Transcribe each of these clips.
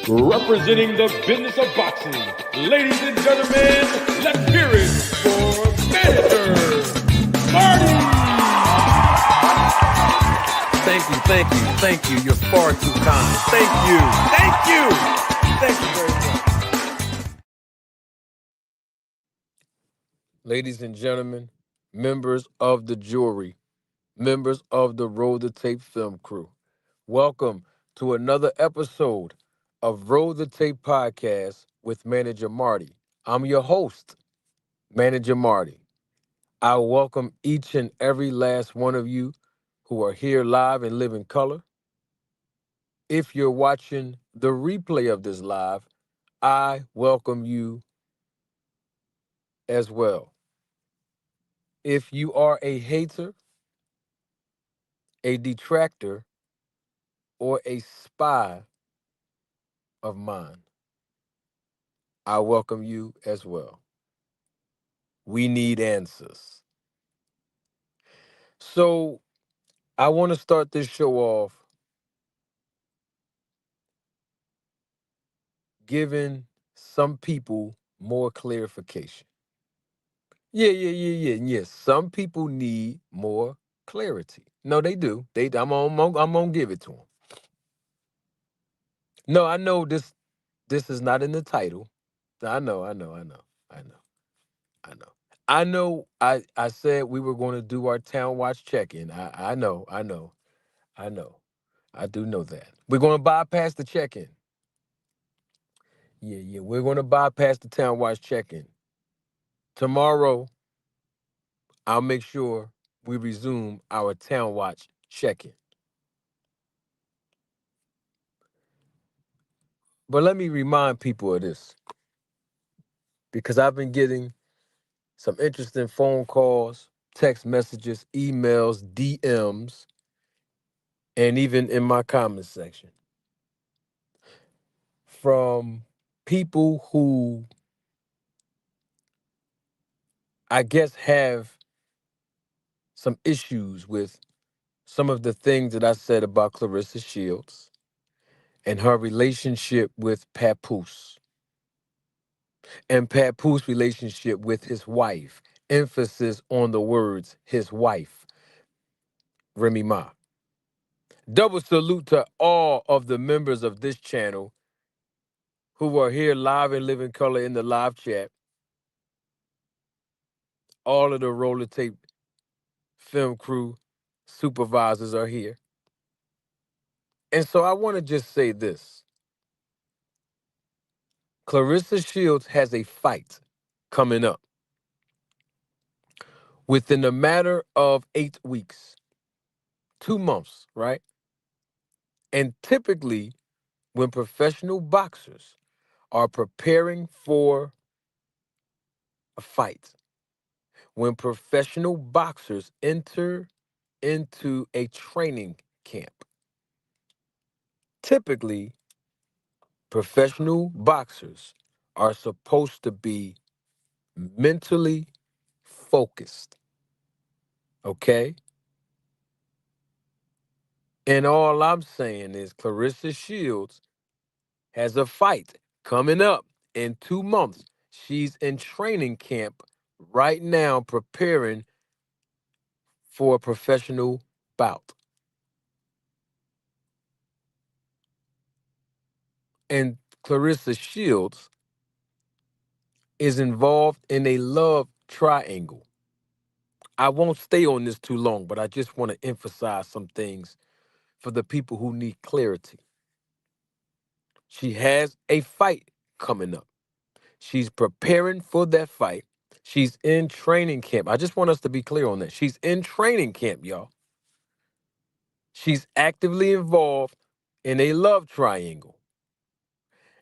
representing the business of boxing. Ladies and gentlemen, let's hear it for Manager Marty. Thank you. You're far too kind. Thank you very much. Ladies and gentlemen, members of the jury, members of the Roll the Tape film crew, welcome to another episode of Roll the Tape podcast with Manager Marty. I'm your host, Manager Marty. I welcome each and every last one of you who are here live and live in color. If you're watching the replay of this live, I welcome you as well. If you are a hater, a detractor, or a spy of mine, I welcome you as well. We need answers. So I want to start this show off giving some people more clarification. Yeah. Some people need more clarity. No, they do. I'm gonna give it to them. No, I know this is not in the title. I know. I said we were going to do our town watch check-in. I know. I do know that. We're going to bypass the check-in. Yeah. We're going to bypass the town watch check-in. Tomorrow, I'll make sure we resume our town watch check-in. But let me remind people of this, because I've been getting some interesting phone calls, text messages, emails, DMs, and even in my comment section from people who I guess have some issues with some of the things that I said about Clarissa Shields and her relationship with Papoose and Papoose relationship with his wife. Emphasis on the words his wife, Remy Ma. Double salute to all of the members of this channel who are here live and live in color in the live chat. All of the roller tape film crew supervisors are here. And so I want to just say this. Clarissa Shields has a fight coming up within a matter of 8 weeks, 2 months, right? And typically, when professional boxers are preparing for a fight, when professional boxers enter into a training camp, typically, professional boxers are supposed to be mentally focused, okay? And all I'm saying is Clarissa Shields has a fight coming up in 2 months. She's in training camp right now preparing for a professional bout. And Clarissa Shields is involved in a love triangle. I won't stay on this too long, but I just want to emphasize some things for the people who need clarity. She has a fight coming up. She's preparing for that fight. She's in training camp. I just want us to be clear on that. She's in training camp, y'all. She's actively involved in a love triangle.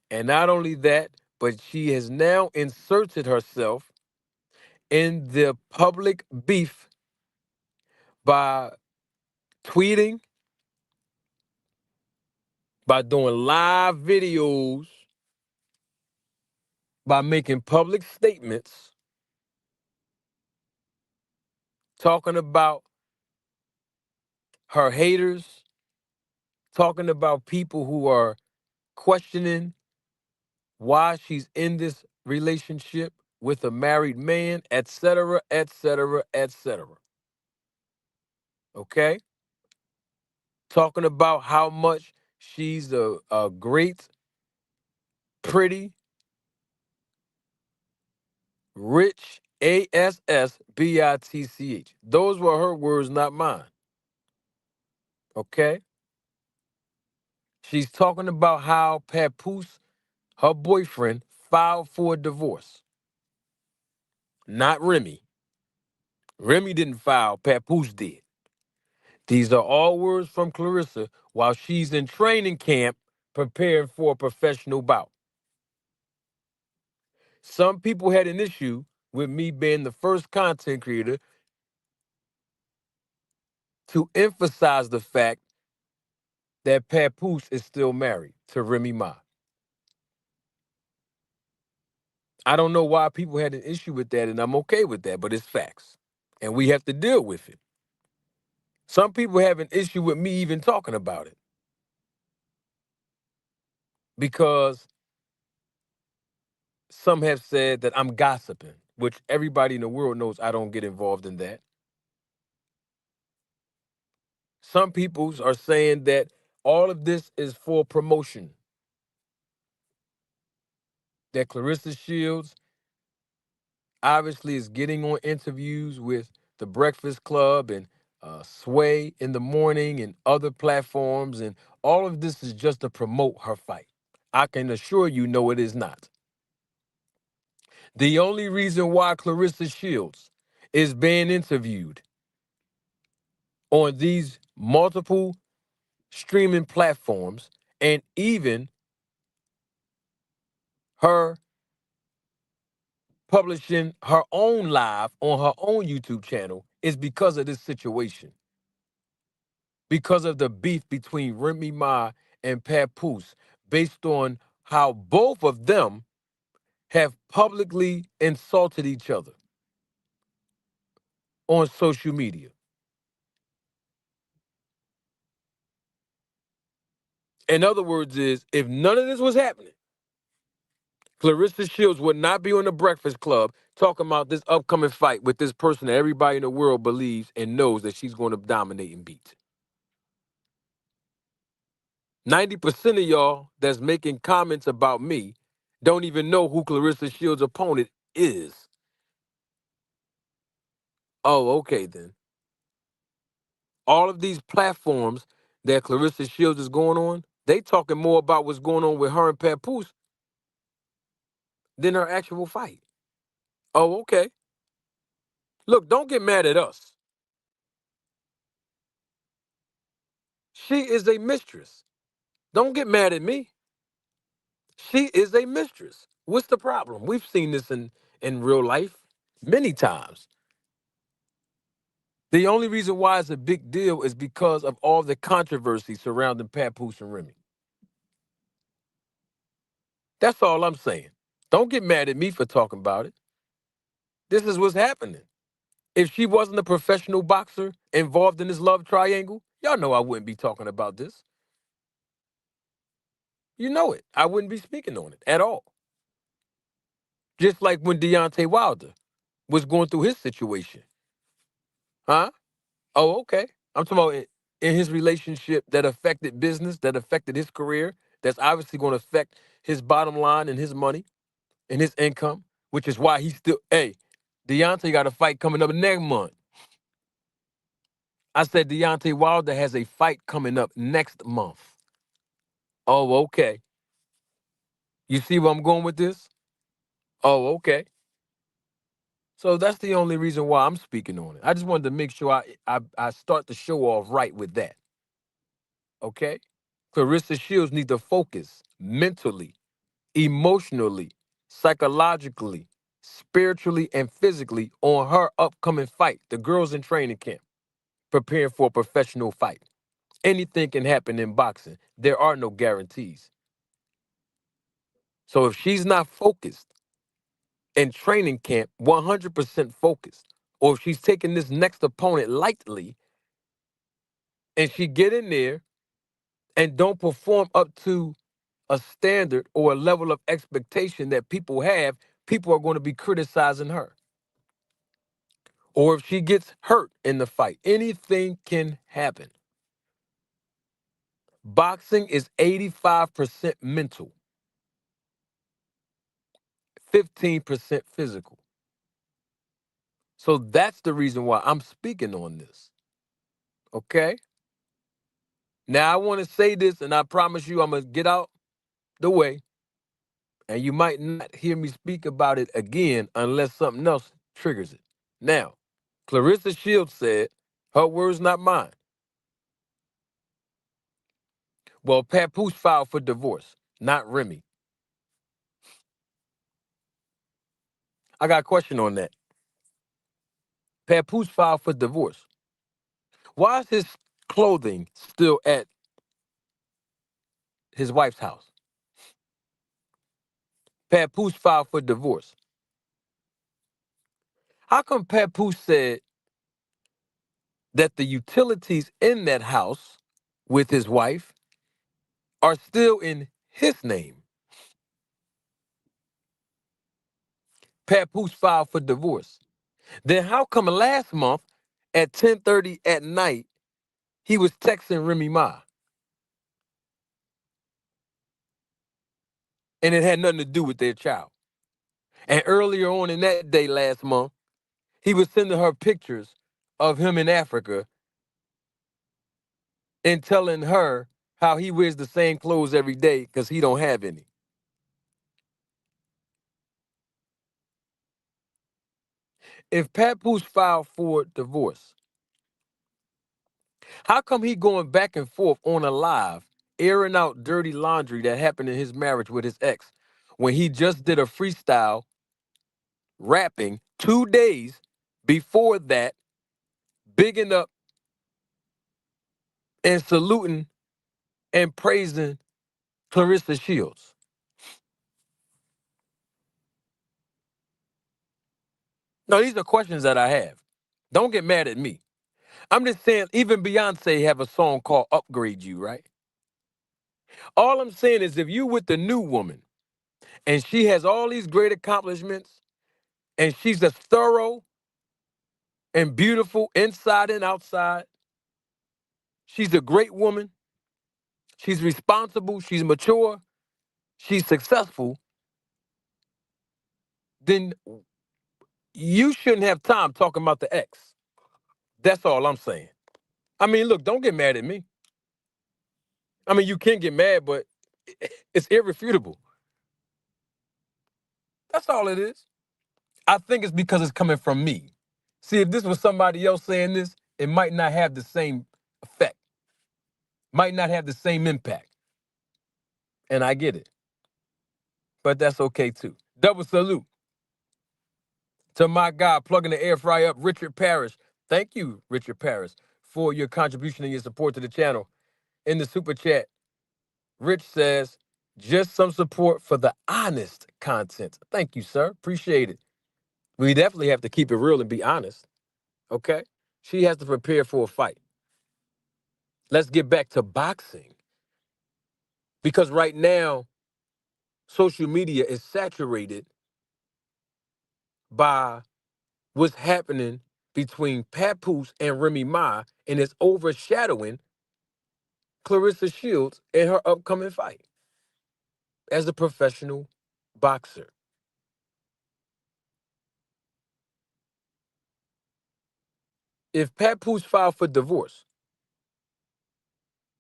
And not only that, but she has now inserted herself in the public beef by tweeting, by doing live videos, by making public statements, talking about her haters, talking about people who are questioning why she's in this relationship with a married man, etc., etc., etc. Okay? Talking about how much she's a great, pretty, rich, ASSBITCH. Those were her words, not mine. Okay? She's talking about how Papoose, her boyfriend, filed for a divorce. Not Remy. Remy didn't file, Papoose did. These are all words from Clarissa while she's in training camp preparing for a professional bout. Some people had an issue with me being the first content creator to emphasize the fact that Papoose is still married to Remy Ma. I don't know why people had an issue with that, and I'm okay with that, but it's facts. And we have to deal with it. Some people have an issue with me even talking about it because some have said that I'm gossiping, which everybody in the world knows I don't get involved in that. Some people are saying that all of this is for promotion. That Clarissa Shields obviously is getting on interviews with the Breakfast Club and Sway in the morning and other platforms, and all of this is just to promote her fight. I can assure you, no, it is not. The only reason why Clarissa Shields is being interviewed on these multiple streaming platforms and even her publishing her own live on her own YouTube channel is because of this situation. Because of the beef between Remy Ma and Papoose, based on how both of them have publicly insulted each other on social media. In other words, is if none of this was happening, Clarissa Shields would not be on the Breakfast Club talking about this upcoming fight with this person that everybody in the world believes and knows that she's going to dominate and beat. 90% of y'all that's making comments about me don't even know who Clarissa Shields' opponent is. Oh, okay then. All of these platforms that Clarissa Shields is going on, they talking more about what's going on with her and Papoose than her actual fight. Oh, okay. Look, don't get mad at us. She is a mistress. Don't get mad at me. She is a mistress. What's the problem? We've seen this in real life many times. The only reason why it's a big deal is because of all the controversy surrounding Papoose and Remy. That's all I'm saying. Don't get mad at me for talking about it. This is what's happening. If she wasn't a professional boxer involved in this love triangle, y'all know I wouldn't be talking about this. You know it. I wouldn't be speaking on it at all. Just like when Deontay Wilder was going through his situation. Huh? Oh, okay. I'm talking about in his relationship that affected business, that affected his career, that's obviously going to affect his bottom line and his money and his income, which is why he's still, hey, Deontay got a fight coming up next month. I said Deontay Wilder has a fight coming up next month. Oh, okay. You see where I'm going with this? Oh, okay. So that's the only reason why I'm speaking on it. I just wanted to make sure I start the show off right with that. Okay? Clarissa Shields needs to focus mentally, emotionally, psychologically, spiritually, and physically on her upcoming fight. The girls in training camp, preparing for a professional fight. Anything can happen in boxing. There are no guarantees. So if she's not focused in training camp, 100% focused, or if she's taking this next opponent lightly and she get in there and don't perform up to a standard or a level of expectation that people have, people are going to be criticizing her. Or if she gets hurt in the fight, anything can happen. Boxing is 85% mental, 15% physical. So that's the reason why I'm speaking on this. Okay? Now I want to say this, and I promise you I'm going to get out the way, and you might not hear me speak about it again unless something else triggers it. Now, Clarissa Shields said, her words, not mine. Well, Papoose filed for divorce, not Remy. I got a question on that. Papoose filed for divorce. Why is his clothing still at his wife's house? Papoose filed for divorce. How come Papoose said that the utilities in that house with his wife are still in his name? Papoose filed for divorce. Then how come last month at 10:30 at night he was texting Remy Ma and it had nothing to do with their child? And earlier on in that day last month, he was sending her pictures of him in Africa and telling her how he wears the same clothes every day because he don't have any. If Papoose filed for divorce, how come he going back and forth on a live, airing out dirty laundry that happened in his marriage with his ex when he just did a freestyle rapping 2 days before that, bigging up and saluting and praising Clarissa Shields? No, these are questions that I have. Don't get mad at me. I'm just saying, even Beyonce have a song called Upgrade You, right? All I'm saying is if you with the new woman and she has all these great accomplishments and she's as thorough and beautiful inside and outside, she's a great woman, she's responsible, she's mature, she's successful, then you shouldn't have time talking about the ex. That's all I'm saying. I mean, look, don't get mad at me. I mean, you can get mad, but it's irrefutable. That's all it is. I think it's because it's coming from me. See, if this was somebody else saying this, it might not have the same effect, might not have the same impact. And I get it. But that's okay too. Double salute to my guy plugging the air fryer up, Richard Parrish. Thank you, Richard Parrish, for your contribution and your support to the channel. In the super chat, Rich says, just some support for the honest content. Thank you, sir. Appreciate it. We definitely have to keep it real and be honest. Okay? She has to prepare for a fight. Let's get back to boxing. Because right now, social media is saturated by what's happening between Papoose and Remy Ma, and it's overshadowing Clarissa Shields in her upcoming fight as a professional boxer. If Papoose filed for divorce,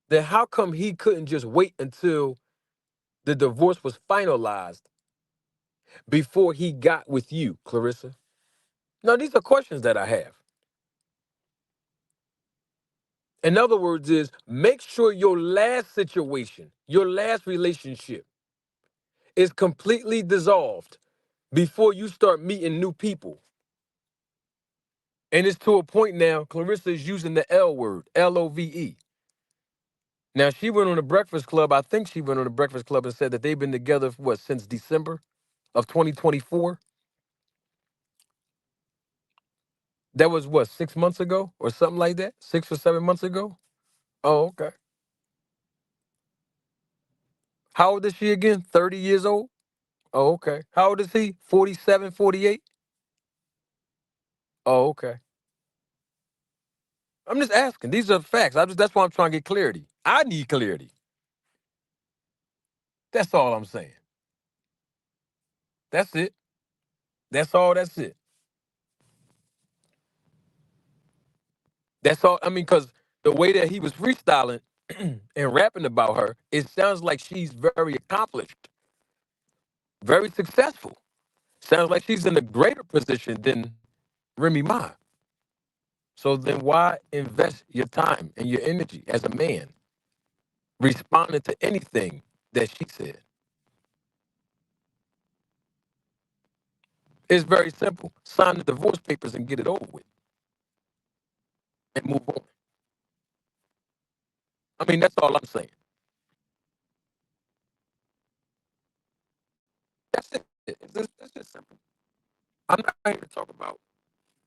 then how come he couldn't just wait until the divorce was finalized before he got with you, Clarissa? Now, these are questions that I have. In other words, is make sure your last situation, your last relationship is completely dissolved before you start meeting new people. And it's to a point now, Clarissa is using the L word, Love. Now, she went on the Breakfast Club. I think she went on the Breakfast Club and said that they've been together, for what, since December of 2024? That was what, 6 months ago or something like that? 6 or 7 months ago? Oh, okay. How old is she again? 30 years old? Oh, okay. How old is he? 47, 48? Oh, okay. I'm just asking. These are facts. That's why I'm trying to get clarity. I need clarity. That's all I'm saying. That's it. That's all. That's it. That's all. I mean, because the way that he was freestyling and rapping about her, it sounds like she's very accomplished, very successful. Sounds like she's in a greater position than Remy Ma. So then why invest your time and your energy as a man responding to anything that she said? It's very simple. Sign the divorce papers and get it over with and move on. I mean, that's all I'm saying. That's it. It's just simple. I'm not here to talk about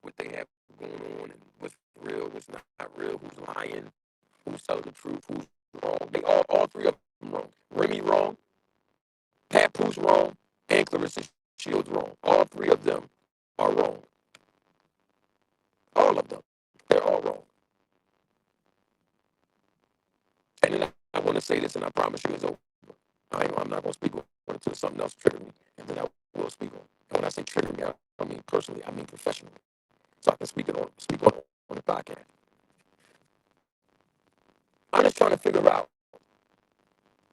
what they have going on and what's real, what's not real, who's lying, who's telling the truth, who's wrong. They all three of them wrong. Remy wrong, Papoose wrong, and Clarissa Shields wrong. All three of them are wrong. All of them. They're all wrong. And then I want to say this, and I promise you it's over. I'm not going to speak on it until something else triggers me, and then I will speak on it. And when I say trigger me, I don't mean personally, I mean professionally. So I can speak on the podcast. I'm just trying to figure out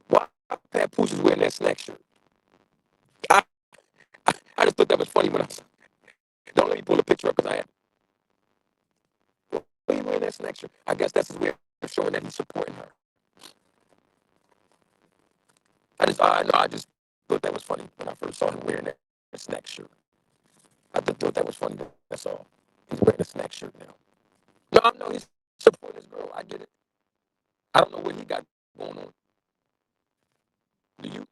why Papoose is wearing that snack shirt. I, I just thought that was funny when I don't let me pull a picture up because I had. Why are you wearing that snack shirt? I guess that's his way of showing that he's supporting her. I just thought that was funny when I first saw him wearing that snack shirt. I just thought that was funny. That's all. He's wearing a snack shirt now. No, I know he's supporting his girl. I get it. I don't know what he got going on. Do you?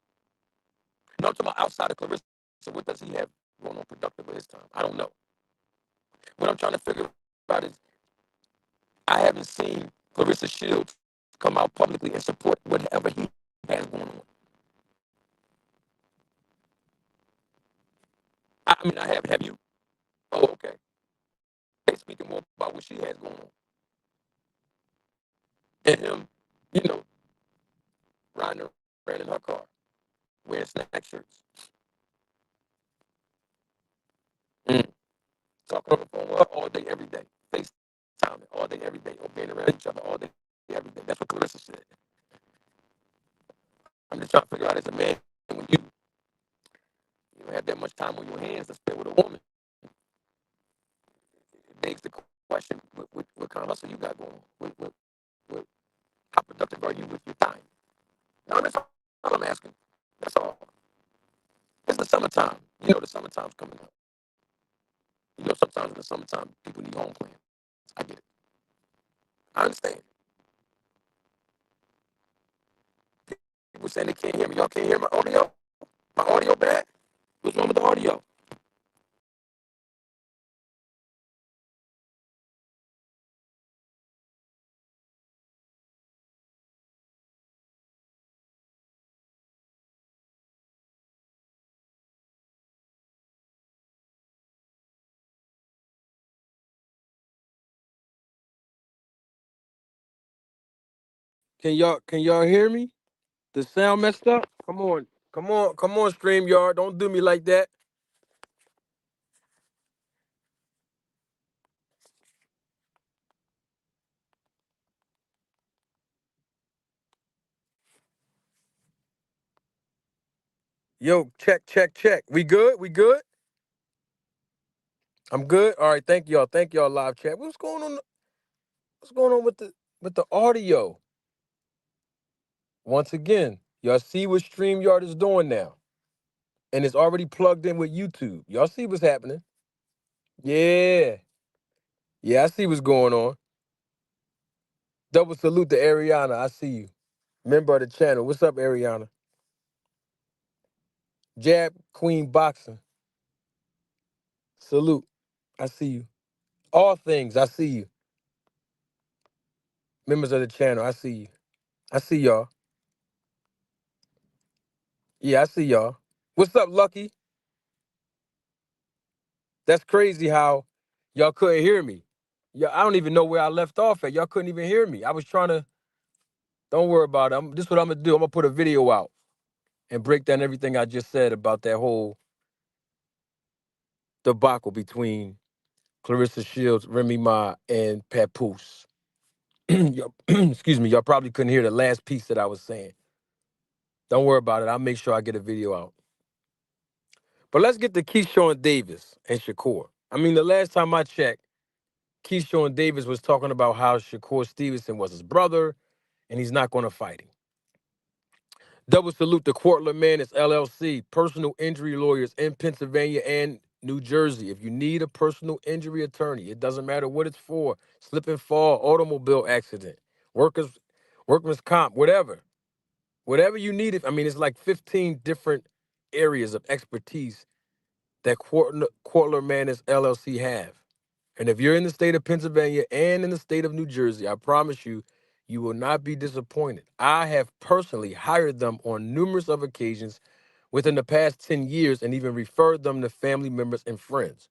No, I'm talking about outside of Clarissa. So what does he have going on productive with his time? I don't know. What I'm trying to figure out is I haven't seen Clarissa Shields come out publicly and support whatever he has going on. I mean, I haven't. Have you? Oh, okay. They speaking more about what she has going on. And him, you know, riding around in her car, wearing snack shirts. Mm. Talking on the phone with her all day, every day. FaceTiming all day, every day, or being around each other all day, every day. That's what Clarissa said. I'm just trying to figure out as a man, when you don't have that much time on your hands to spend with a woman, it begs the question, what kind of hustle you got going on? What, how productive are you with your time? No, that's all I'm asking. That's all. It's the summertime. You know, the summertime's coming up. You know, sometimes in the summertime, people need home plans. I get it. I understand. People saying they can't hear me. Y'all can't hear my audio? My audio bad? What's wrong with the audio? Can y'all hear me? The sound messed up? Come on, StreamYard. Don't do me like that. Yo, check, check, check. We good? We good? I'm good. All right, thank y'all. Thank y'all, live chat. What's going on? What's going on with the audio? Once again, y'all see what StreamYard is doing now. And it's already plugged in with YouTube. Y'all see what's happening? Yeah. Yeah, I see what's going on. Double salute to Ariana. I see you. Member of the channel. What's up, Ariana? Jab Queen Boxing. Salute. I see you. All things, I see you. Members of the channel, I see you. I see y'all. Yeah, I see y'all. What's up, Lucky? That's crazy how y'all couldn't hear me. Yeah, I don't even know where I left off at. Y'all couldn't even hear me. I was trying to. Don't worry about it. This is what I'm gonna do. I'm gonna put a video out and break down everything I just said about that whole debacle between Clarissa Shields, Remy Ma, and Papoose. Excuse me. Y'all probably couldn't hear the last piece that I was saying. Don't worry about it. I'll make sure I get a video out. But let's get to Keyshawn Davis and Shakur. I mean, the last time I checked, Keyshawn Davis was talking about how Shakur Stevenson was his brother and he's not going to fight him. Double salute to Courtland Mannis LLC, personal injury lawyers in Pennsylvania and New Jersey. If you need a personal injury attorney, it doesn't matter what it's for, slip and fall, automobile accident, workers comp, whatever you need. I mean, it's like 15 different areas of expertise that Courtland Mannis LLC have. And if you're in the state of Pennsylvania and in the state of New Jersey, I promise you, you will not be disappointed. I have personally hired them on numerous of occasions within the past 10 years and even referred them to family members and friends.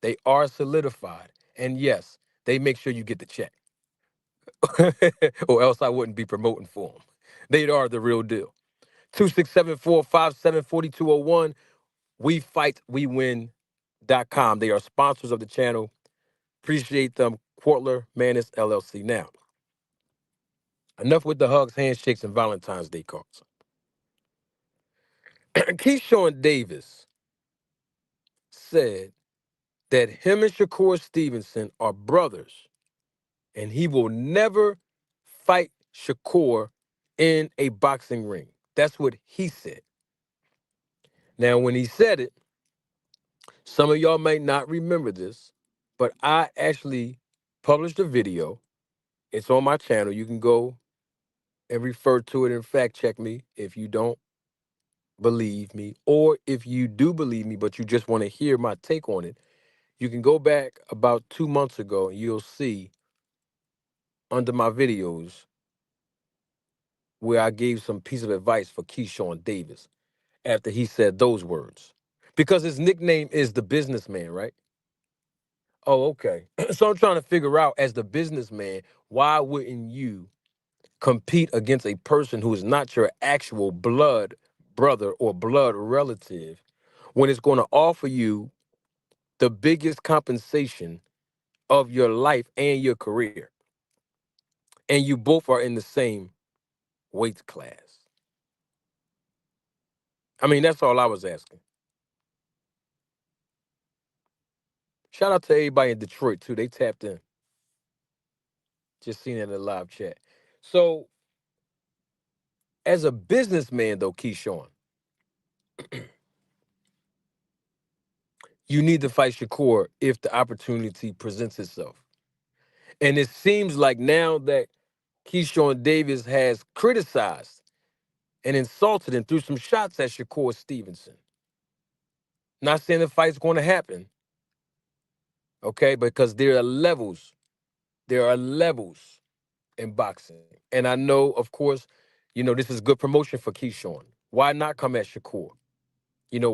They are solidified. And yes, they make sure you get the check. Or else I wouldn't be promoting for them. They are the real deal. 267-457-4201. WeFightWeWin.com. They are sponsors of the channel. Appreciate them. Quartler Mannis LLC. Now, enough with the hugs, handshakes, and Valentine's Day cards. Keyshawn Davis said that him and Shakur Stevenson are brothers, and he will never fight Shakur in a boxing ring. That's what he said. Now, when he said it, some of y'all might not remember this, but I actually published a video. It's on my channel. You can go and refer to it and fact check me if you don't believe me, or if you do believe me, but you just want to hear my take on it. You can go back about 2 months ago and you'll see under my videos where I gave some piece of advice for Keyshawn Davis after he said those words. Because his nickname is the businessman, right? Oh, okay. So I'm trying to figure out, as the businessman, why wouldn't you compete against a person who is not your actual blood brother or blood relative when it's going to offer you the biggest compensation of your life and your career? And you both are in the same weight class. I mean, that's all I was asking. Shout out to everybody in Detroit, too. They tapped in. Just seen it in the live chat. So, as a businessman, though, Keyshawn, you need to fight Shakur if the opportunity presents itself. And it seems like now that Keyshawn Davis has criticized and insulted and threw some shots at Shakur Stevenson. Not saying the fight's going to happen, okay? Because there are levels. There are levels in boxing. And I know, of course, this is good promotion for Keyshawn. Why not come at Shakur?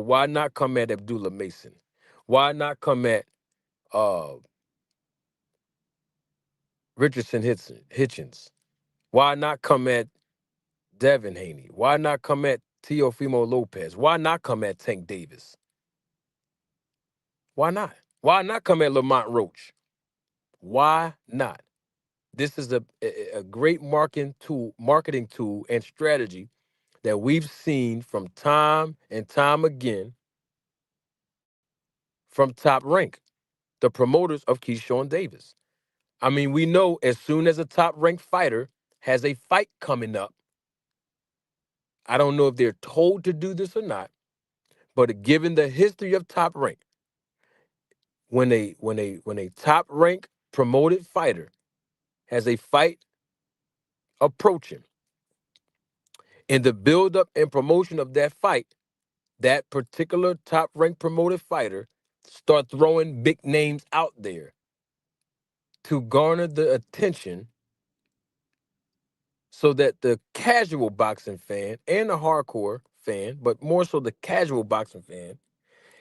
Why not come at Abdullah Mason? Why not come at uh, Richardson Hitchens? Why not come at Devin Haney? Why not come at Teofimo Lopez? Why not come at Tank Davis? Why not? Why not come at Lamont Roach? Why not? This is a great marketing tool and strategy that we've seen from time and time again from Top Rank, the promoters of Keyshawn Davis. I mean, we know as soon as a top ranked fighter has a fight coming up, I don't know if they're told to do this or not, but given the history of Top Rank, when a top rank promoted fighter has a fight approaching, in the buildup and promotion of that fight, that particular top rank promoted fighter start throwing big names out there to garner the attention so that the casual boxing fan and the hardcore fan, but more so the casual boxing fan,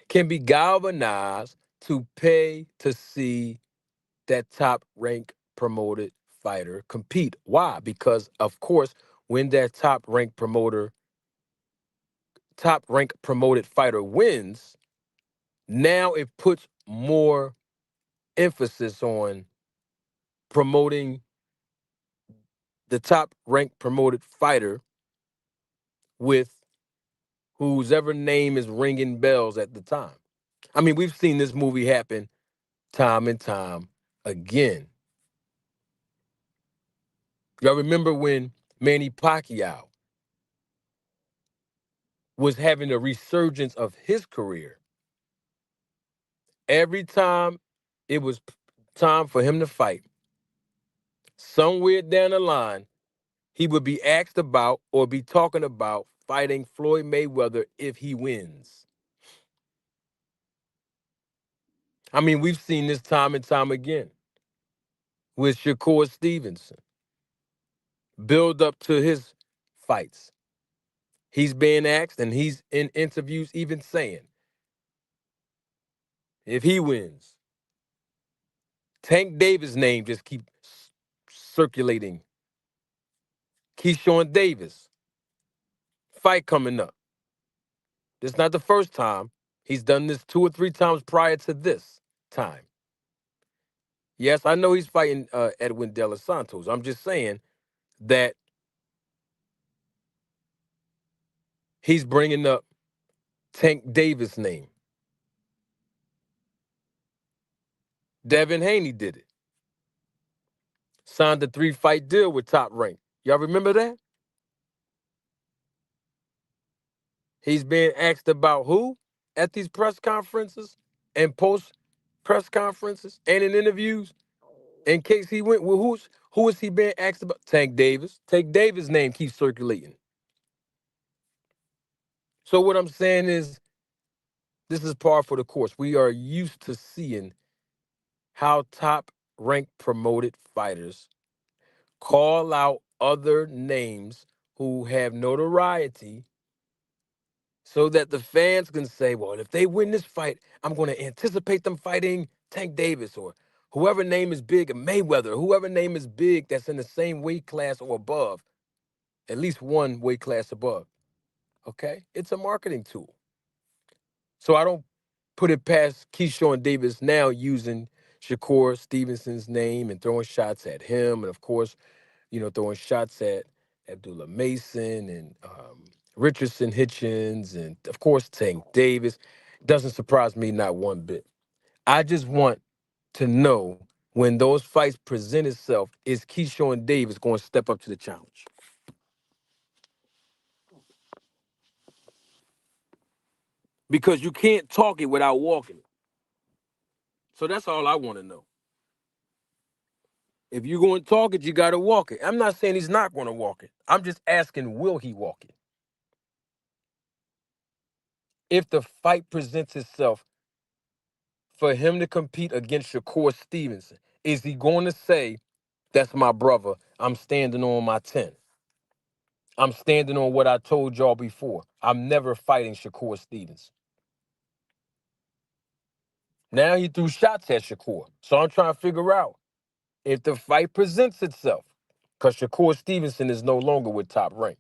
can be galvanized to pay to see that top rank promoted fighter compete. Why? Because of course, when that top rank promoted fighter wins, now it puts more emphasis on promoting the top ranked promoted fighter with whose ever name is ringing bells at the time. I mean, we've seen this movie happen time and time again. Y'all remember when Manny Pacquiao was having a resurgence of his career? Every time it was time for him to fight, somewhere down the line, he would be asked about or be talking about fighting Floyd Mayweather if he wins. I mean, we've seen this time and time again with Shakur Stevenson. Build up to his fights. He's being asked and he's in interviews even saying, if he wins, Tank Davis' name just keeps circulating. Keyshawn Davis, fight coming up. This is not the first time. He's done this 2 or 3 times prior to this time. Yes, I know he's fighting Edwin De Los Santos. I'm just saying that he's bringing up Tank Davis' name. Devin Haney did it. Signed a 3-fight deal with Top Rank. Y'all remember that? He's being asked about who at these press conferences and post press conferences and in interviews. In case he went, well, who is he being asked about? Tank Davis. Tank Davis' name keeps circulating. So what I'm saying is, this is par for the course. We are used to seeing how top ranked promoted fighters call out other names who have notoriety so that the fans can say, well, if they win this fight, I'm going to anticipate them fighting Tank Davis or whoever name is big, Mayweather, whoever name is big that's in the same weight class or above, at least one weight class above. Okay? It's a marketing tool. So I don't put it past Keyshawn Davis now using Shakur Stevenson's name and throwing shots at him. And of course, throwing shots at Abdullah Mason and Richardson Hitchens and of course Tank Davis. Doesn't surprise me not one bit. I just want to know when those fights present itself, is Keyshawn Davis going to step up to the challenge? Because you can't talk it without walking it. So that's all I want to know. If you're going to talk it, you got to walk it. I'm not saying he's not going to walk it. I'm just asking, will he walk it? If the fight presents itself for him to compete against Shakur Stevenson, is he going to say, that's my brother, I'm standing on my 10? I'm standing on what I told y'all before. I'm never fighting Shakur Stevenson. Now he threw shots at Shakur. So I'm trying to figure out if the fight presents itself, because Shakur Stevenson is no longer with Top Rank.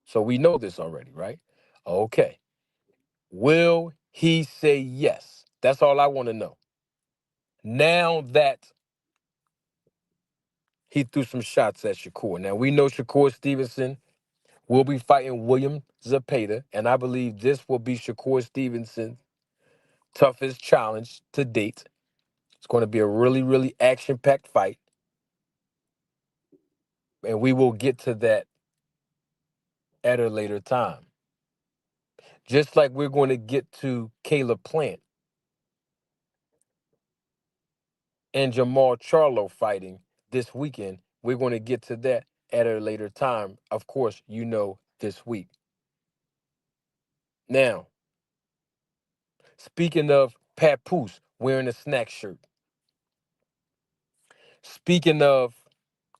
So we know this already, right? Okay. Will he say yes? That's all I want to know. Now that he threw some shots at Shakur. Now we know Shakur Stevenson will be fighting William Zepeda, and I believe this will be Shakur Stevenson's toughest challenge to date. It's going to be a really, really action-packed fight, and we will get to that at a later time. Just like we're going to get to Caleb Plant and Jamal Charlo fighting this weekend, we're going to get to that at a later time. Of course, this week. Now, speaking of Papoose wearing a snack shirt, speaking of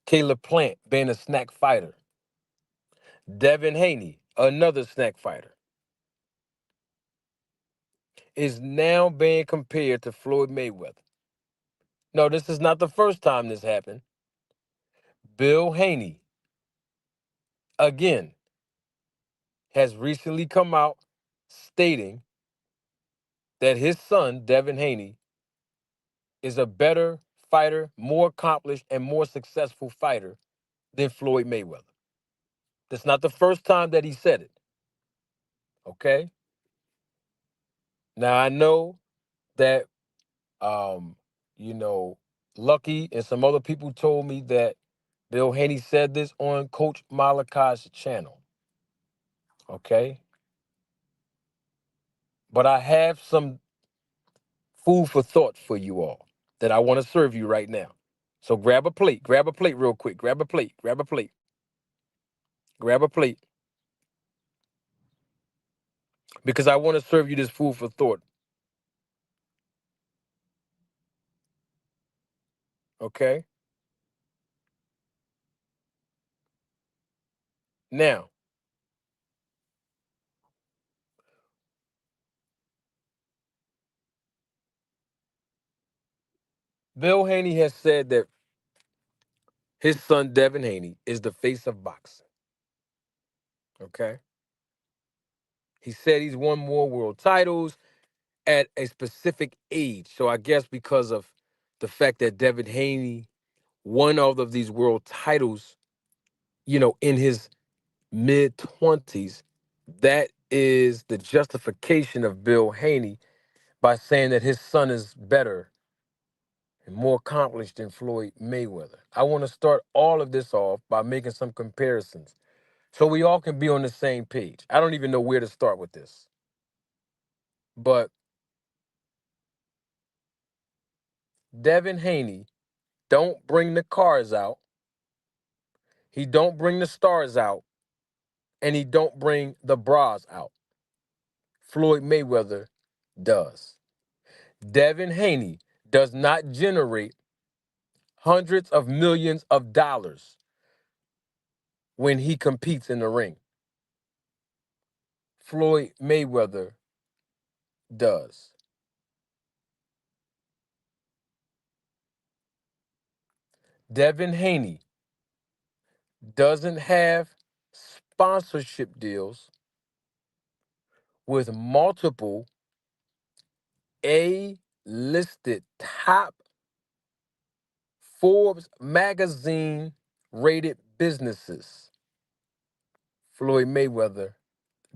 Caleb Plant being a snack fighter, Devin Haney, another snack fighter, is now being compared to Floyd Mayweather. No, this is not the first time this happened. Bill Haney, again, has recently come out stating that his son, Devin Haney, is a better fighter, more accomplished, and more successful fighter than Floyd Mayweather. That's not the first time that he said it. Okay? Now I know that um, you know, Lucky and some other people told me that Bill Haney said this on Coach Malachi's channel. Okay? But I have some food for thought for you all that I want to serve you right now. So grab a plate real quick. Grab a plate, grab a plate, grab a plate, because I want to serve you this food for thought. Okay? Now, Bill Haney has said that his son Devin Haney is the face of boxing. Okay? He said he's won more world titles at a specific age. So I guess because of the fact that Devin Haney won all of these world titles, in his mid 20s, that is the justification of Bill Haney by saying that his son is better and more accomplished than Floyd Mayweather. I want to start all of this off by making some comparisons so we all can be on the same page. I don't even know where to start with this. But Devin Haney don't bring the cars out. He don't bring the stars out, and he don't bring the bras out. Floyd Mayweather does. Devin Haney does not generate hundreds of millions of dollars when he competes in the ring. Floyd Mayweather does. Devin Haney doesn't have sponsorship deals with multiple A-listed top Forbes magazine rated businesses. Floyd Mayweather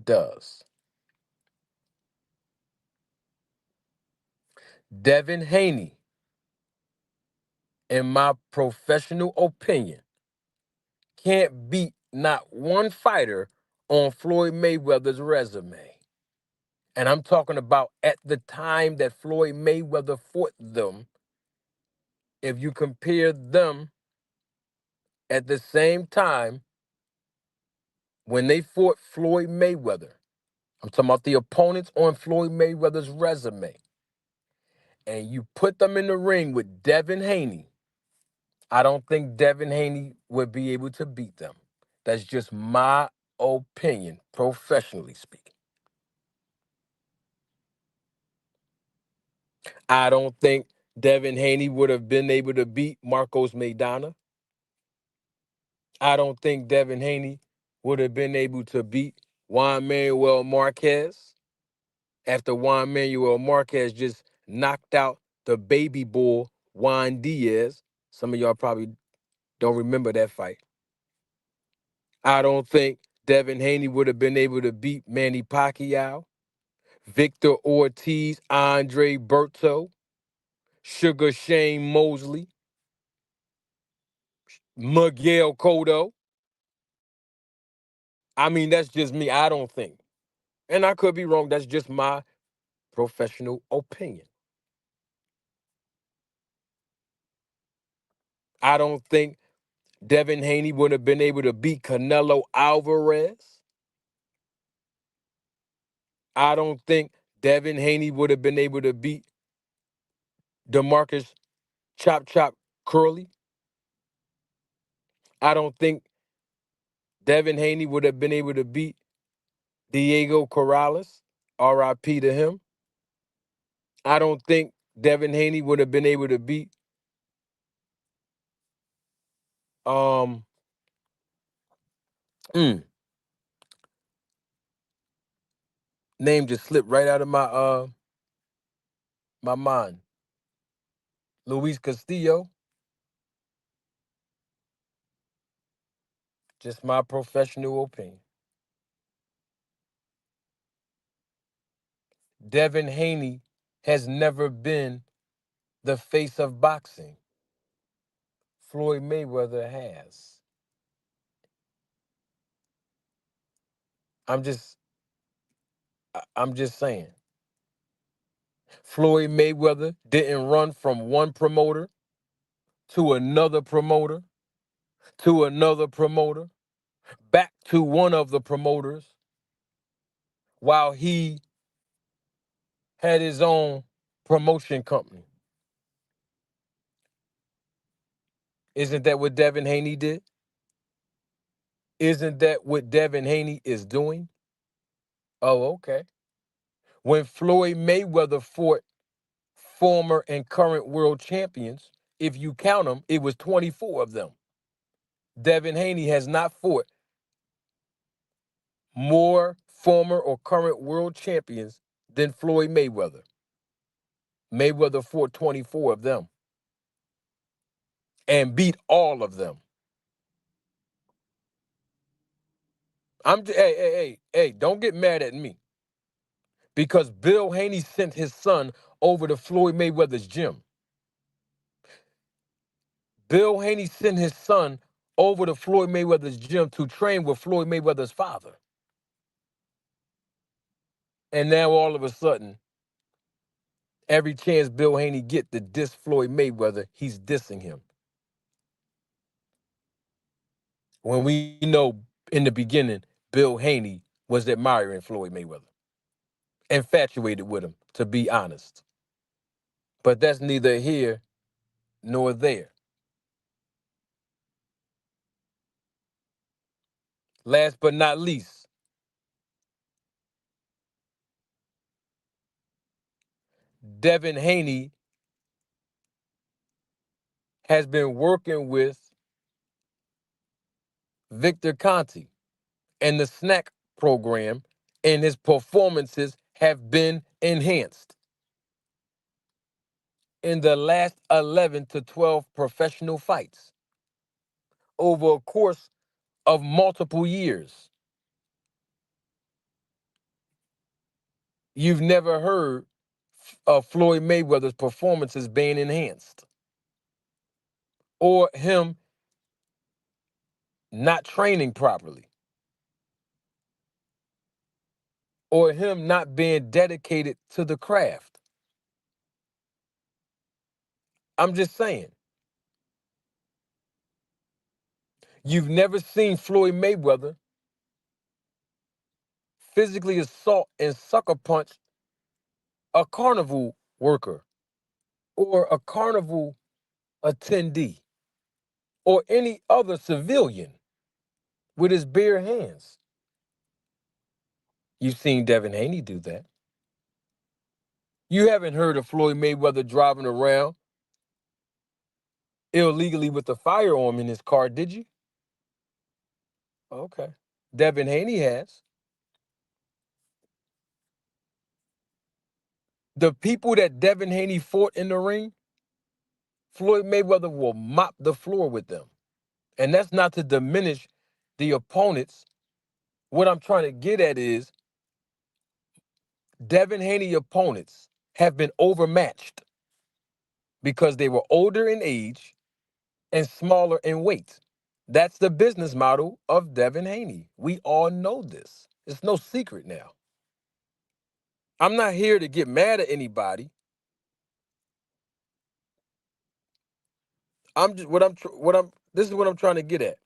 does. Devin Haney, in my professional opinion, can't beat not one fighter on Floyd Mayweather's resume. And I'm talking about at the time that Floyd Mayweather fought them. If you compare them at the same time when they fought Floyd Mayweather, I'm talking about the opponents on Floyd Mayweather's resume, and you put them in the ring with Devin Haney, I don't think Devin Haney would be able to beat them. That's just my opinion, professionally speaking. I don't think Devin Haney would have been able to beat Marcos Maidana. I don't think Devin Haney would have been able to beat Juan Manuel Marquez after Juan Manuel Marquez just knocked out the baby bull Juan Diaz. Some of y'all probably don't remember that fight. I don't think Devin Haney would have been able to beat Manny Pacquiao, Victor Ortiz, Andre Berto, Sugar Shane Mosley, Miguel Cotto. I mean, that's just me. I don't think. And I could be wrong. That's just my professional opinion. I don't think Devin Haney would have been able to beat Canelo Alvarez. I don't think Devin Haney would have been able to beat DeMarcus Chop Chop Curley. I don't think Devin Haney would have been able to beat Diego Corrales, RIP to him. I don't think Devin Haney would have been able to beat um mm, name just slipped right out of my mind. Luis Castillo, just my professional opinion. Devin Haney has never been the face of boxing. Floyd Mayweather has. I'm just I'm just saying. Floyd Mayweather didn't run from one promoter to another promoter to another promoter back to one of the promoters while he had his own promotion company. Isn't that what Devin Haney did? Isn't that what Devin Haney is doing? Oh, okay. When Floyd Mayweather fought former and current world champions, if you count them, it was 24 of them. Devin Haney has not fought more former or current world champions than Floyd Mayweather. Mayweather fought 24 of them and beat all of them. Hey, don't get mad at me because Bill Haney sent his son over to Floyd Mayweather's gym. Bill Haney sent his son over to Floyd Mayweather's gym to train with Floyd Mayweather's father. And now all of a sudden, every chance Bill Haney get to diss Floyd Mayweather, he's dissing him. When we know in the beginning, Bill Haney was admiring Floyd Mayweather, infatuated with him, to be honest. But that's neither here nor there. Last but not least, Devin Haney has been working with Victor Conti and the snack program, and his performances have been enhanced. In the last 11 to 12 professional fights over a course of multiple years, you've never heard of Floyd Mayweather's performances being enhanced or him not training properly or him not being dedicated to the craft. I'm just saying, you've never seen Floyd Mayweather physically assault and sucker punch a carnival worker or a carnival attendee or any other civilian with his bare hands. You've seen Devin Haney do that. You haven't heard of Floyd Mayweather driving around illegally with a firearm in his car, did you? Okay. Devin Haney has. The people that Devin Haney fought in the ring, Floyd Mayweather will mop the floor with them. And that's not to diminish the opponents. What I'm trying to get at is Devin Haney opponents have been overmatched because they were older in age and smaller in weight. That's the business model of Devin Haney. We all know this. It's no secret now. I'm not here to get mad at anybody. I'm just what I'm this is what I'm trying to get at.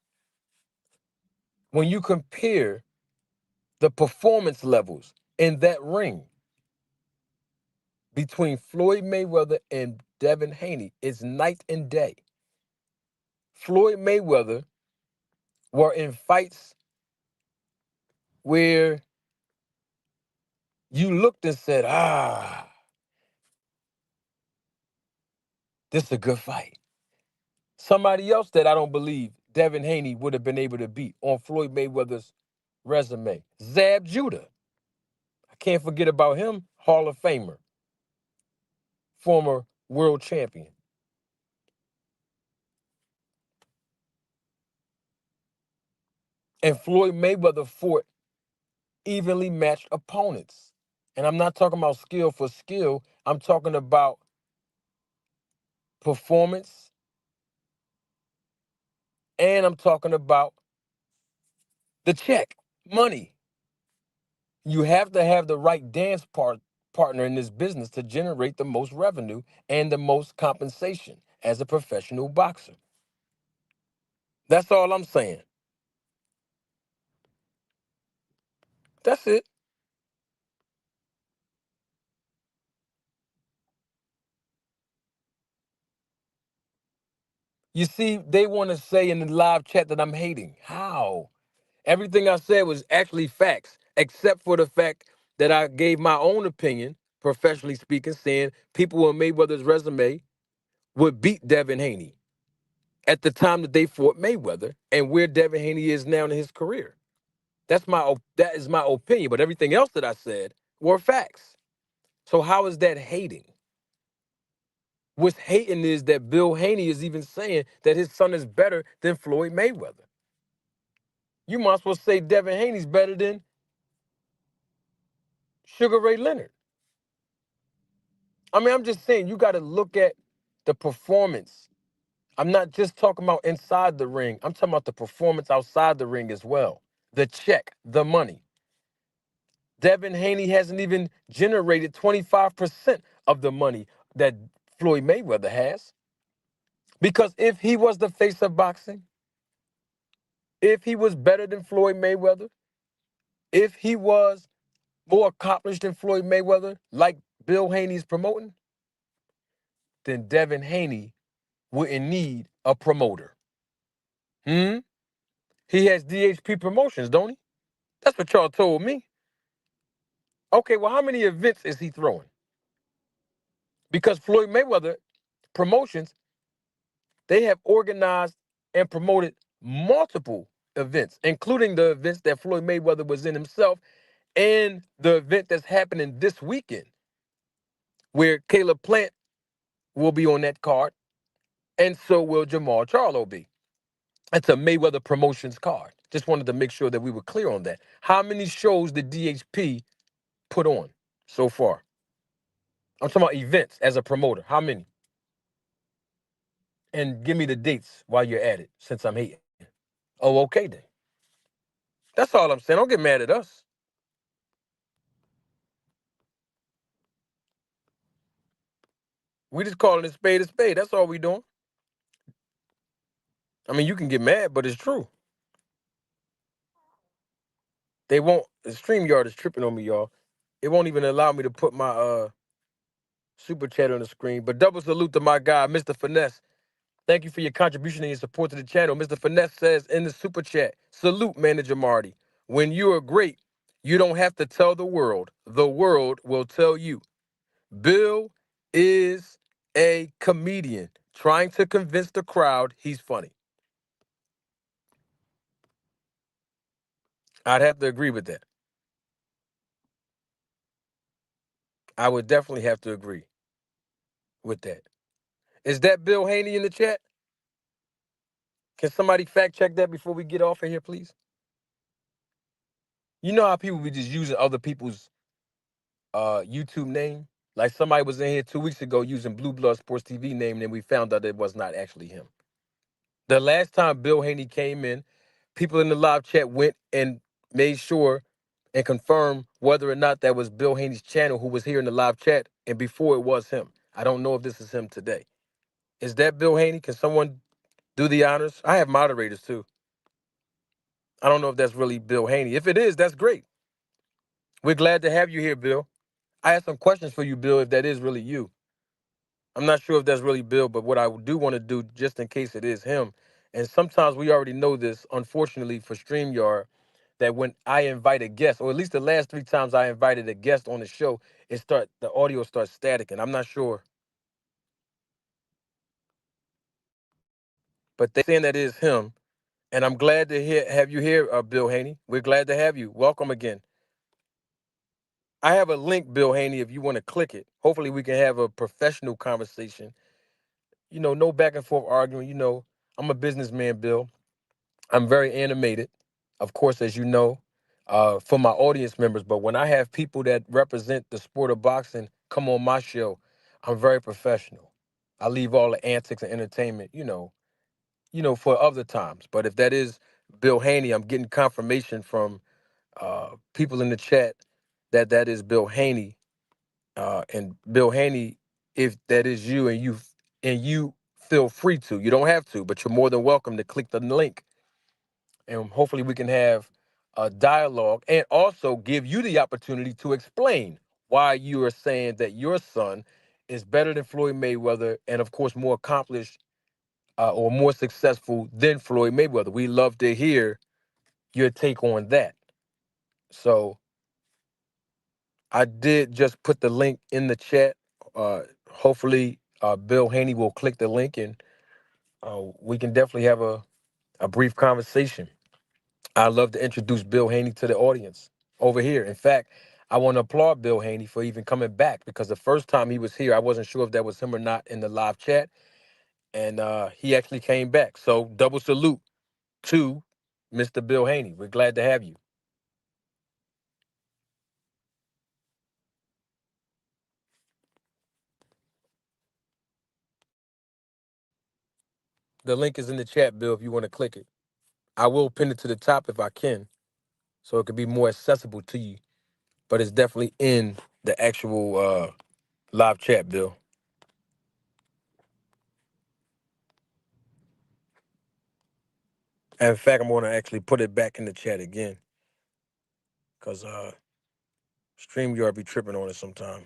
When you compare the performance levels in that ring between Floyd Mayweather and Devin Haney, it's night and day. Floyd Mayweather were in fights where You looked and said, this is a good fight. Somebody else that I don't believe Devin Haney would have been able to beat on Floyd Mayweather's resume, Zab Judah. I can't forget about him, Hall of Famer, former world champion. And Floyd Mayweather fought evenly matched opponents. And I'm not talking about skill for skill. I'm talking about performance, and I'm talking about the check, money. You have to have the right partner in this business to generate the most revenue and the most compensation as a professional boxer. That's all I'm saying. That's it. You see, they want to say in the live chat that I'm hating. How? Everything I said was actually facts, except for the fact that I gave my own opinion, professionally speaking, saying people on Mayweather's resume would beat Devin Haney at the time that they fought Mayweather and where Devin Haney is now in his career. That is my opinion, but everything else that I said were facts. So how is that hating? What's hating is that Bill Haney is even saying that his son is better than Floyd Mayweather. You might as well say Devin Haney's better than Sugar Ray Leonard. I mean, I'm just saying you got to look at the performance. I'm not just talking about inside the ring. I'm talking about the performance outside the ring as well. The check, the money. Devin Haney hasn't even generated 25% of the money that Floyd Mayweather has. Because if he was the face of boxing, if he was better than Floyd Mayweather, if he was more accomplished than Floyd Mayweather, like Bill Haney's promoting, then Devin Haney wouldn't need a promoter. Hmm? He has DHP Promotions, don't he? That's what y'all told me. Okay, well, how many events is he throwing? Because Floyd Mayweather Promotions, they have organized and promoted multiple events, including the events that Floyd Mayweather was in himself and the event that's happening this weekend, where Caleb Plant will be on that card, and so will Jamal Charlo be. It's a Mayweather Promotions card. Just wanted to make sure that we were clear on that. How many shows did DHP put on so far? I'm talking about events as a promoter. How many? And give me the dates while you're at it, since I'm hating. Oh, okay then. That's all I'm saying. Don't get mad at us. We just calling it spade a spade. That's all we doing. I mean, you can get mad, but it's true. They won't. The StreamYard is tripping on me, y'all. It won't even allow me to put my super chat on the screen. But double salute to my guy, Mr. Finesse. Thank you for your contribution and your support to the channel. Mr. Finesse says in the super chat, salute Manager Marty. When you are great, you don't have to tell the world. The world will tell you. Bill is a comedian trying to convince the crowd he's funny. I'd have to agree with that. I would definitely have to agree with that. Is that Bill Haney in the chat? Can somebody fact check that before we get off of here, please? You know how people be just using other people's YouTube name? Like somebody was in here 2 weeks ago using Blue Blood Sports TV name, and then we found out it was not actually him. The last time Bill Haney came in, people in the live chat went and made sure and confirmed whether or not that was Bill Haney's channel who was here in the live chat, and before it was him. I don't know if this is him today. Is that Bill Haney? Can someone do the honors? I have moderators too. I don't know if that's really Bill Haney. If it is, that's great. We're glad to have you here, Bill. I have some questions for you, Bill, if that is really you. I'm not sure if that's really Bill, but what I do want to do, just in case it is him, and sometimes we already know this, unfortunately for StreamYard, that when I invite a guest, or at least the last 3 times I invited a guest on the show, the audio starts static, and I'm not sure, but they saying that is him. And I'm glad to have you here, Bill Haney. We're glad to have you. Welcome again. I have a link, Bill Haney, if you want to click it. Hopefully we can have a professional conversation. No back and forth arguing. I'm a businessman, Bill. I'm very animated, of course, as you know, for my audience members. But when I have people that represent the sport of boxing come on my show, I'm very professional. I leave all the antics and entertainment, for other times. But if that is Bill Haney, I'm getting confirmation from people in the chat that that is Bill Haney. And Bill Haney, if that is you and you feel free to, you don't have to, but you're more than welcome to click the link, and hopefully we can have a dialogue and also give you the opportunity to explain why you are saying that your son is better than Floyd Mayweather and of course more accomplished or more successful than Floyd Mayweather. We love to hear your take on that. So I did just put the link in the chat. Hopefully, Bill Haney will click the link and we can definitely have a brief conversation. I'd love to introduce Bill Haney to the audience over here. In fact, I want to applaud Bill Haney for even coming back because the first time he was here, I wasn't sure if that was him or not in the live chat. And he actually came back. So double salute to Mr. Bill Haney. We're glad to have you. The link is in the chat, Bill, if you want to click it. I will pin it to the top if I can, so it could be more accessible to you. But it's definitely in the actual live chat, Bill. And in fact, I'm going to actually put it back in the chat again because StreamYard be tripping on it sometime.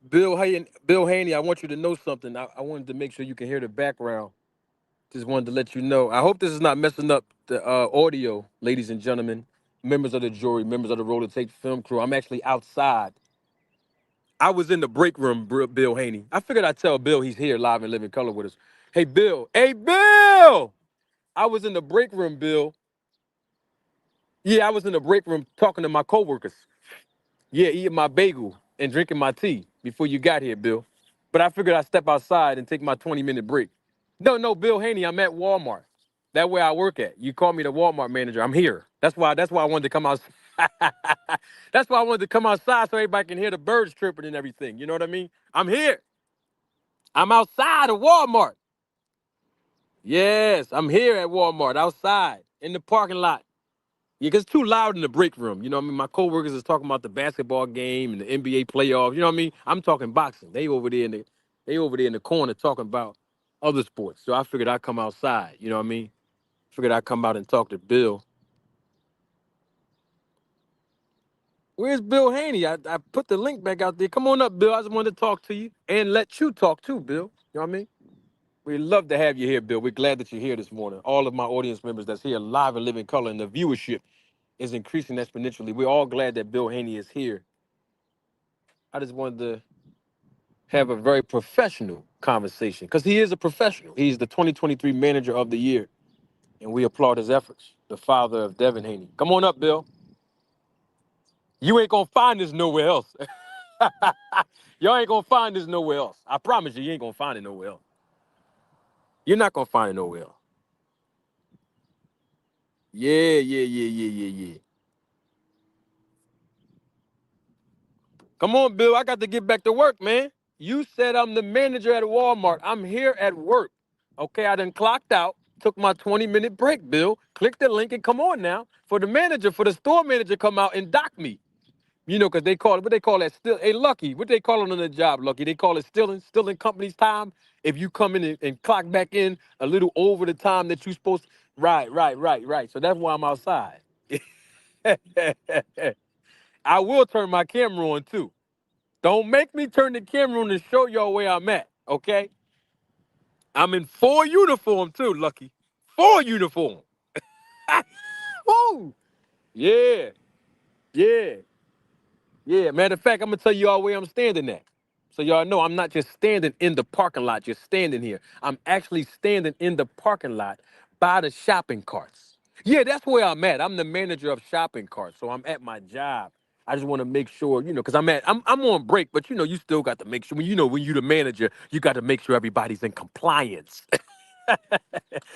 Bill Haney, I want you to know something. I wanted to make sure you can hear the background. Just wanted to let you know. I hope this is not messing up the audio, ladies and gentlemen, members of the jury, members of the Roller Tape Film Crew. I'm actually outside. I was in the break room, Bill Haney. I figured I'd tell Bill he's here live and living color with us. Hey, Bill. Hey, Bill. I was in the break room, Bill. Yeah, I was in the break room talking to my coworkers. Yeah, eating my bagel and drinking my tea before you got here, Bill. But I figured I'd step outside and take my 20-minute break. No, Bill Haney, I'm at Walmart. That where I work at. You call me the Walmart manager. I'm here. That's why I wanted to come out. That's why I wanted to come outside so everybody can hear the birds chirping and everything. You know what I mean? I'm here. I'm outside of Walmart. Yes, I'm here at Walmart, outside, in the parking lot. Yeah, 'cause it's too loud in the break room. You know what I mean? My coworkers is talking about the basketball game and the NBA playoffs. You know what I mean? I'm talking boxing. They over there in the corner talking about other sports. So I figured I'd come outside. You know what I mean? Figured I'd come out and talk to Bill. Where's Bill Haney? I put the link back out there. Come on up, Bill. I just wanted to talk to you and let you talk too, Bill. You know what I mean? We'd love to have you here, Bill. We're glad that you're here this morning. All of my audience members that's here live and living color, and the viewership is increasing exponentially. We're all glad that Bill Haney is here. I just wanted to have a very professional conversation because he is a professional. He's the 2023 Manager of the Year, and we applaud his efforts. The father of Devin Haney. Come on up, Bill. You ain't gonna find this nowhere else. Y'all ain't gonna find this nowhere else. I promise you, you ain't gonna find it nowhere else. You're not gonna find it nowhere else. Yeah. Come on, Bill. I got to get back to work, man. You said I'm the manager at Walmart. I'm here at work. Okay, I done clocked out, took my 20-minute break, Bill. Click the link and come on now. For the store manager, come out and dock me. Because they call it, what they call that still, hey, Lucky, what they call it on the job, Lucky? They call it stealing company's time. If you come in and clock back in a little over the time that you supposed to. Right. So that's why I'm outside. I will turn my camera on too. Don't make me turn the camera on and show y'all where I'm at, okay? I'm in full uniform too, Lucky. Full uniform. Woo! Yeah, yeah, yeah. Matter of fact, I'm gonna tell y'all where I'm standing at. So y'all know I'm not just standing in the parking lot, just standing here. I'm actually standing in the parking lot by the shopping carts. Yeah, that's where I'm at. I'm the manager of shopping carts. So I'm at my job. I just want to make sure, because I'm on break, but you still got to make sure when you're the manager, you got to make sure everybody's in compliance.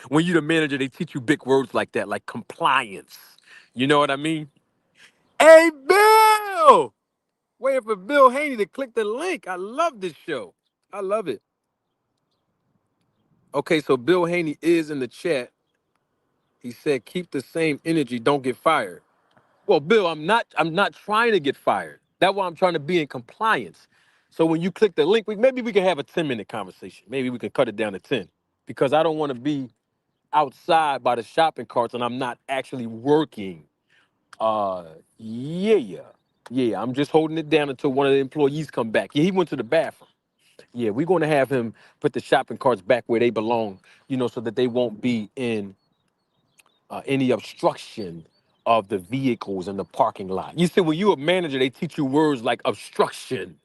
When you're the manager, they teach you big words like that, like compliance. You know what I mean? Hey, Bill! Waiting for Bill Haney to click the link. I love this show. I love it. Okay, so Bill Haney is in the chat. He said, "Keep the same energy. Don't get fired." Well, Bill, I'm not. I'm not trying to get fired. That's why I'm trying to be in compliance. So when you click the link, maybe we can have a 10-minute conversation. Maybe we can cut it down to 10, because I don't want to be outside by the shopping carts and I'm not actually working. Uh, yeah, yeah. I'm just holding it down until one of the employees come back. Yeah, he went to the bathroom. Yeah, we're going to have him put the shopping carts back where they belong, so that they won't be in any obstruction of the vehicles in the parking lot. You see, when you're a manager, they teach you words like obstruction,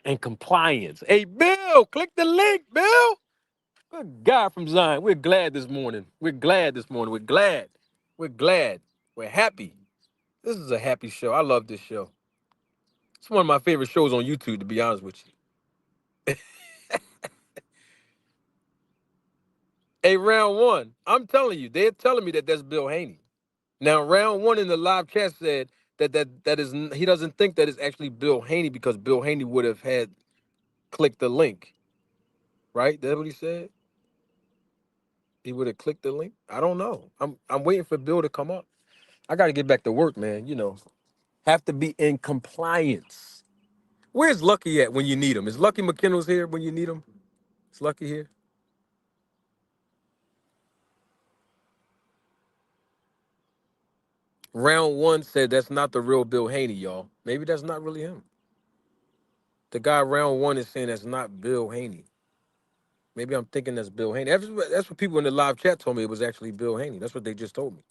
and compliance. Hey, Bill, click the link, Bill. Good God from Zion. We're glad this morning. We're glad this morning. We're glad. We're glad. We're happy. This is a happy show. I love this show. It's one of my favorite shows on YouTube, to be honest with you. Hey, round one. I'm telling you, they're telling me that that's Bill Haney. Now, round one in the live chat said that is he doesn't think that it's actually Bill Haney because Bill Haney would have had clicked the link, right? That's what he said. He would have clicked the link. I don't know. I'm waiting for Bill to come up. I got to get back to work, man. Have to be in compliance. Where's Lucky at when you need him? Is Lucky McKinnell's here when you need him? Is Lucky here? Round one said that's not the real Bill Haney, y'all. Maybe that's not really him. The guy round one is saying that's not Bill Haney. Maybe I'm thinking that's Bill Haney. That's what people in the live chat told me it was actually Bill Haney. That's what they just told me.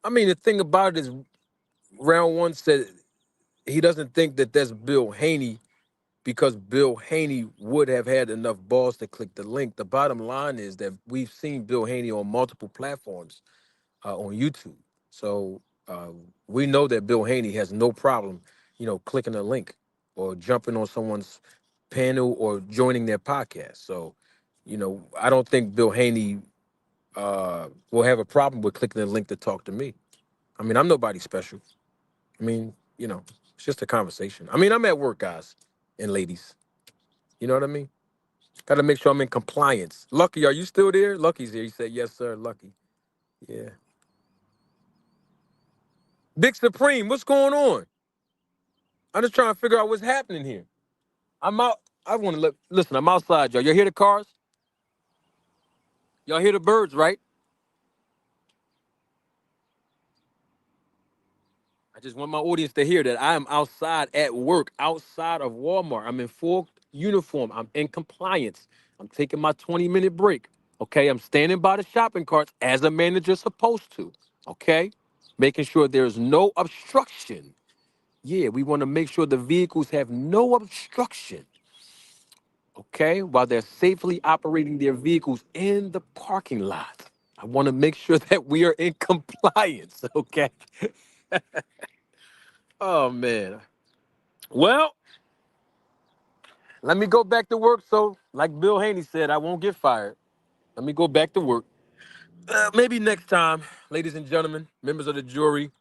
I mean, the thing about it is, round one said he doesn't think that that's Bill Haney because Bill Haney would have had enough balls to click the link. The bottom line is that we've seen Bill Haney on multiple platforms on YouTube. So uh, we know that Bill Haney has no problem, clicking a link or jumping on someone's panel or joining their podcast. So, I don't think Bill Haney will have a problem with clicking the link to talk to me. I mean, I'm nobody special. I mean, it's just a conversation. I mean, I'm at work, guys and ladies. You know what I mean? Got to make sure I'm in compliance. Lucky, are you still there? Lucky's here. He said, yes, sir, Lucky. Yeah. Big Supreme, what's going on? I'm just trying to figure out what's happening here. I'm out. I want to listen. I'm outside, y'all. You hear the cars? Y'all hear the birds, right? I just want my audience to hear that I am outside at work, outside of Walmart. I'm in full uniform. I'm in compliance. I'm taking my 20-minute break. Okay. I'm standing by the shopping carts as a manager supposed to. Okay. Making sure there's no obstruction. Yeah, we want to make sure the vehicles have no obstruction. Okay, while they're safely operating their vehicles in the parking lot. I want to make sure that we are in compliance. Okay. Oh man. Well, let me go back to work. So, like Bill Haney said, I won't get fired. Let me go back to work. Maybe next time, ladies and gentlemen, members of the jury,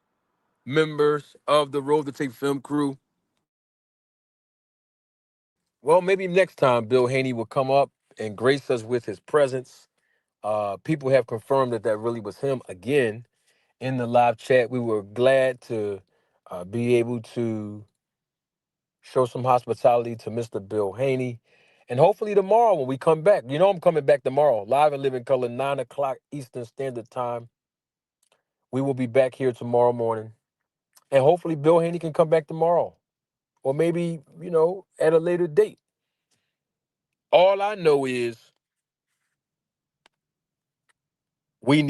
members of the Roll the Tape film crew. Well, maybe next time Bill Haney will come up and grace us with his presence. People have confirmed that that really was him again in the live chat. We were glad to be able to show some hospitality to Mr. Bill Haney. And hopefully tomorrow when we come back, you know I'm coming back tomorrow, live and live in color, 9 o'clock Eastern Standard Time. We will be back here tomorrow morning. And hopefully Bill Haney can come back tomorrow. Or maybe, at a later date. All I know is we